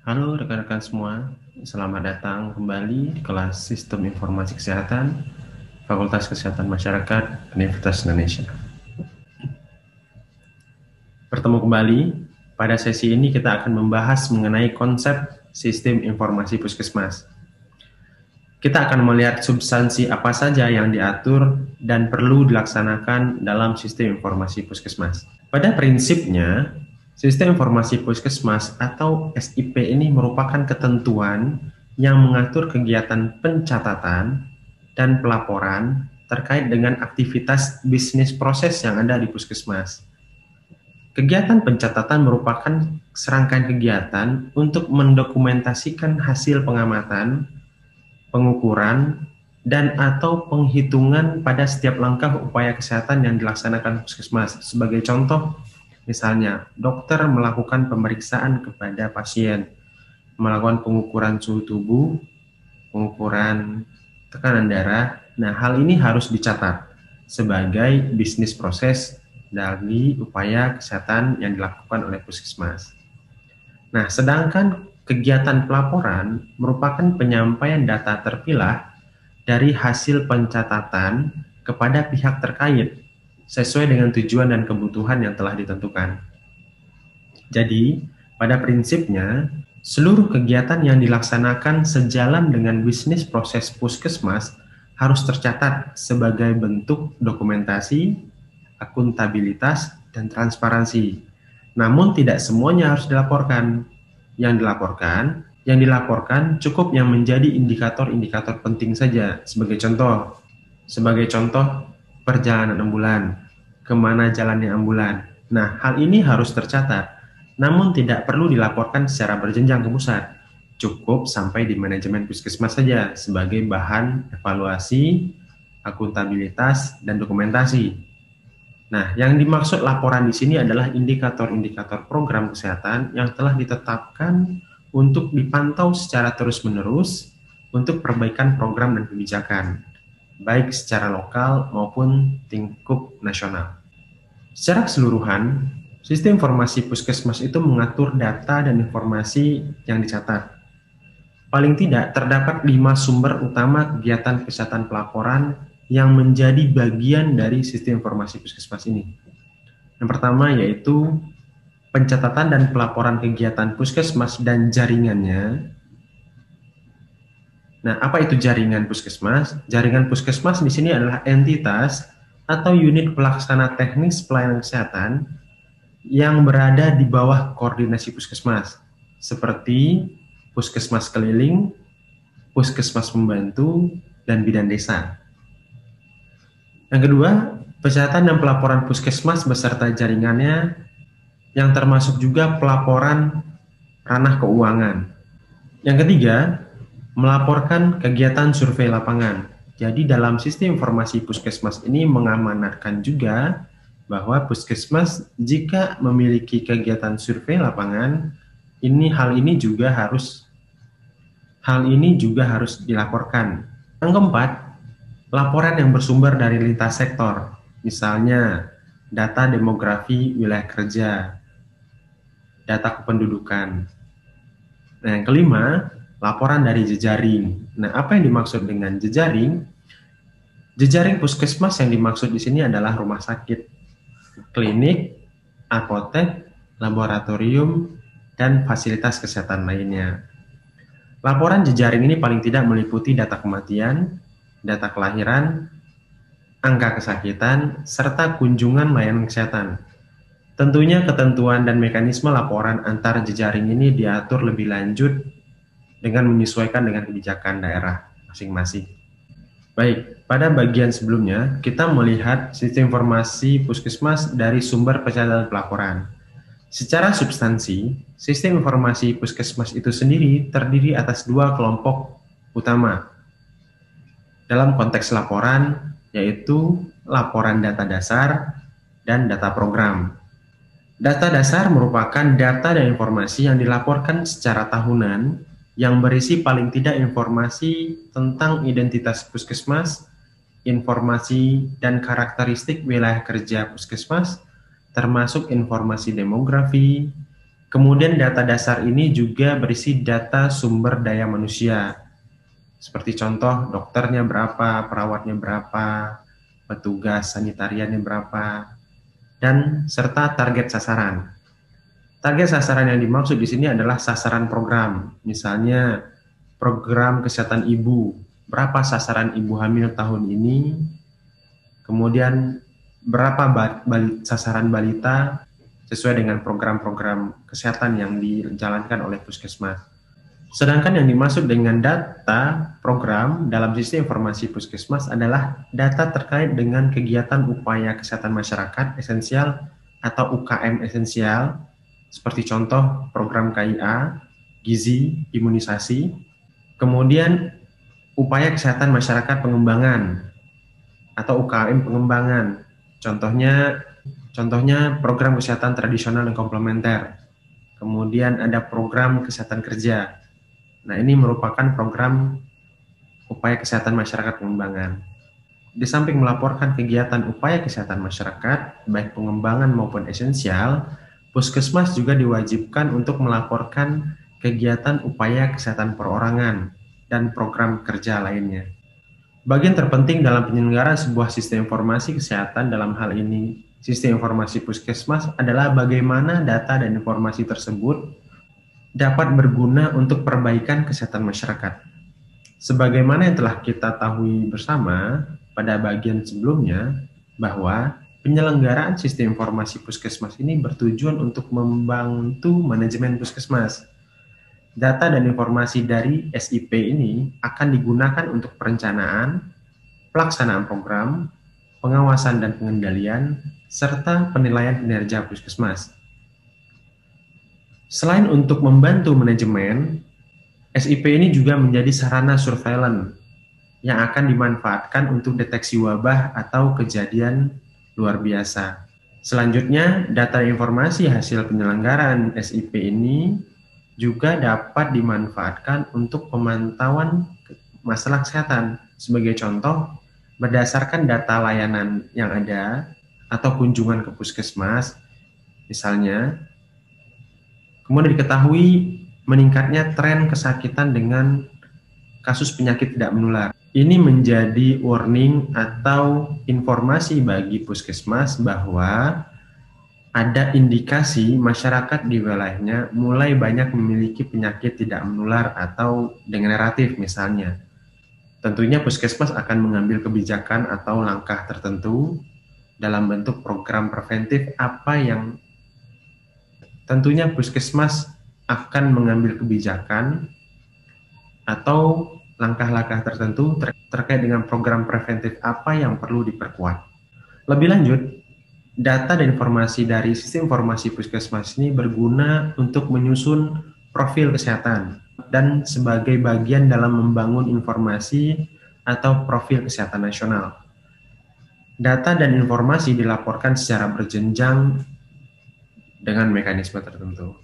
Halo rekan-rekan semua, selamat datang kembali di kelas Sistem Informasi Kesehatan, Fakultas Kesehatan Masyarakat, Universitas Indonesia. Bertemu kembali, pada sesi ini kita akan membahas mengenai konsep Sistem Informasi Puskesmas. Kita akan melihat substansi apa saja yang diatur dan perlu dilaksanakan dalam Sistem Informasi Puskesmas. Pada prinsipnya, Sistem Informasi Puskesmas atau SIP ini merupakan ketentuan yang mengatur kegiatan pencatatan dan pelaporan terkait dengan aktivitas bisnis proses yang ada di Puskesmas. Kegiatan pencatatan merupakan serangkaian kegiatan untuk mendokumentasikan hasil pengamatan, pengukuran, dan atau penghitungan pada setiap langkah upaya kesehatan yang dilaksanakan Puskesmas. Sebagai contoh, misalnya, dokter melakukan pemeriksaan kepada pasien, melakukan pengukuran suhu tubuh, pengukuran tekanan darah. Nah, hal ini harus dicatat sebagai bisnis proses dari upaya kesehatan yang dilakukan oleh Puskesmas. Nah, sedangkan kegiatan pelaporan merupakan penyampaian data terpilah dari hasil pencatatan kepada pihak terkait sesuai dengan tujuan dan kebutuhan yang telah ditentukan. Jadi, pada prinsipnya, seluruh kegiatan yang dilaksanakan sejalan dengan bisnis proses Puskesmas harus tercatat sebagai bentuk dokumentasi, akuntabilitas, dan transparansi. Namun tidak semuanya harus dilaporkan. Yang dilaporkan cukup yang menjadi indikator-indikator penting saja. Sebagai contoh perjalanan ambulan, kemana jalannya ambulan. Nah, hal ini harus tercatat, namun tidak perlu dilaporkan secara berjenjang ke pusat. Cukup sampai di manajemen Puskesmas saja sebagai bahan evaluasi, akuntabilitas, dan dokumentasi. Nah, yang dimaksud laporan di sini adalah indikator-indikator program kesehatan yang telah ditetapkan untuk dipantau secara terus-menerus untuk perbaikan program dan kebijakan, baik secara lokal maupun tingkup nasional. Secara keseluruhan, sistem informasi Puskesmas itu mengatur data dan informasi yang dicatat. Paling tidak terdapat 5 sumber utama kegiatan kesehatan pelaporan yang menjadi bagian dari sistem informasi Puskesmas ini. Yang pertama yaitu pencatatan dan pelaporan kegiatan Puskesmas dan jaringannya. Nah, apa itu jaringan Puskesmas? Jaringan Puskesmas di sini adalah entitas atau unit pelaksana teknis pelayanan kesehatan yang berada di bawah koordinasi Puskesmas, seperti Puskesmas keliling, Puskesmas pembantu, dan bidan desa. Yang kedua, pencatatan dan pelaporan Puskesmas beserta jaringannya yang termasuk juga pelaporan ranah keuangan. Yang ketiga, melaporkan kegiatan survei lapangan. Jadi dalam sistem informasi Puskesmas ini mengamanatkan juga bahwa Puskesmas jika memiliki kegiatan survei lapangan, hal ini juga harus dilaporkan. Yang keempat, laporan yang bersumber dari lintas sektor, misalnya data demografi wilayah kerja, data kependudukan. Nah, yang kelima, laporan dari jejaring. Nah, apa yang dimaksud dengan jejaring? Jejaring Puskesmas yang dimaksud di sini adalah rumah sakit, klinik, apotek, laboratorium, dan fasilitas kesehatan lainnya. Laporan jejaring ini paling tidak meliputi data kematian, data kelahiran, angka kesakitan, serta kunjungan layanan kesehatan. Tentunya ketentuan dan mekanisme laporan antar jejaring ini diatur lebih lanjut dengan menyesuaikan dengan kebijakan daerah masing-masing. Baik, pada bagian sebelumnya kita melihat sistem informasi Puskesmas dari sumber pencatatan pelaporan. Secara substansi, sistem informasi Puskesmas itu sendiri terdiri atas 2 kelompok utama dalam konteks laporan, yaitu laporan data dasar dan data program. Data dasar merupakan data dan informasi yang dilaporkan secara tahunan yang berisi paling tidak informasi tentang identitas Puskesmas, informasi dan karakteristik wilayah kerja Puskesmas, termasuk informasi demografi, Kemudian data dasar ini juga berisi data sumber daya manusia, seperti contoh dokternya berapa, perawatnya berapa, petugas sanitariannya berapa, dan serta target sasaran. Target sasaran yang dimaksud di sini adalah sasaran program, misalnya program kesehatan ibu, berapa sasaran ibu hamil tahun ini, kemudian berapa sasaran balita sesuai dengan program-program kesehatan yang dijalankan oleh puskesmas. Sedangkan yang dimaksud dengan data program dalam sistem informasi puskesmas adalah data terkait dengan kegiatan upaya kesehatan masyarakat esensial atau UKM esensial, seperti contoh program KIA, gizi, imunisasi, kemudian upaya kesehatan masyarakat pengembangan atau UKM pengembangan, contohnya program kesehatan tradisional dan komplementer. Kemudian ada program kesehatan kerja. Nah, ini merupakan program upaya kesehatan masyarakat pengembangan. Di samping melaporkan kegiatan upaya kesehatan masyarakat, baik pengembangan maupun esensial, puskesmas juga diwajibkan untuk melaporkan kegiatan upaya kesehatan perorangan dan program kerja lainnya. Bagian terpenting dalam penyelenggaraan sebuah sistem informasi kesehatan, dalam hal ini sistem informasi puskesmas, adalah bagaimana data dan informasi tersebut dapat berguna untuk perbaikan kesehatan masyarakat. Sebagaimana yang telah kita tahui bersama pada bagian sebelumnya, bahwa penyelenggaraan sistem informasi puskesmas ini bertujuan untuk membantu manajemen puskesmas. Data dan informasi dari SIP ini akan digunakan untuk perencanaan, pelaksanaan program, pengawasan dan pengendalian, serta penilaian kinerja puskesmas. Selain untuk membantu manajemen, SIP ini juga menjadi sarana surveillance yang akan dimanfaatkan untuk deteksi wabah atau kejadian luar biasa. Selanjutnya, data informasi hasil penyelenggaraan SIP ini juga dapat dimanfaatkan untuk pemantauan masalah kesehatan. Sebagai contoh, berdasarkan data layanan yang ada atau kunjungan ke puskesmas, misalnya, kemudian diketahui meningkatnya tren kesakitan dengan kasus penyakit tidak menular. Ini menjadi warning atau informasi bagi puskesmas bahwa ada indikasi masyarakat di wilayahnya mulai banyak memiliki penyakit tidak menular atau degeneratif misalnya. Tentunya puskesmas akan mengambil kebijakan atau langkah tertentu dalam bentuk program preventif tentunya puskesmas akan mengambil kebijakan atau langkah-langkah tertentu terkait dengan program preventif apa yang perlu diperkuat. Lebih lanjut, data dan informasi dari sistem informasi puskesmas ini berguna untuk menyusun profil kesehatan dan sebagai bagian dalam membangun informasi atau profil kesehatan nasional. Data dan informasi dilaporkan secara berjenjang dengan mekanisme tertentu.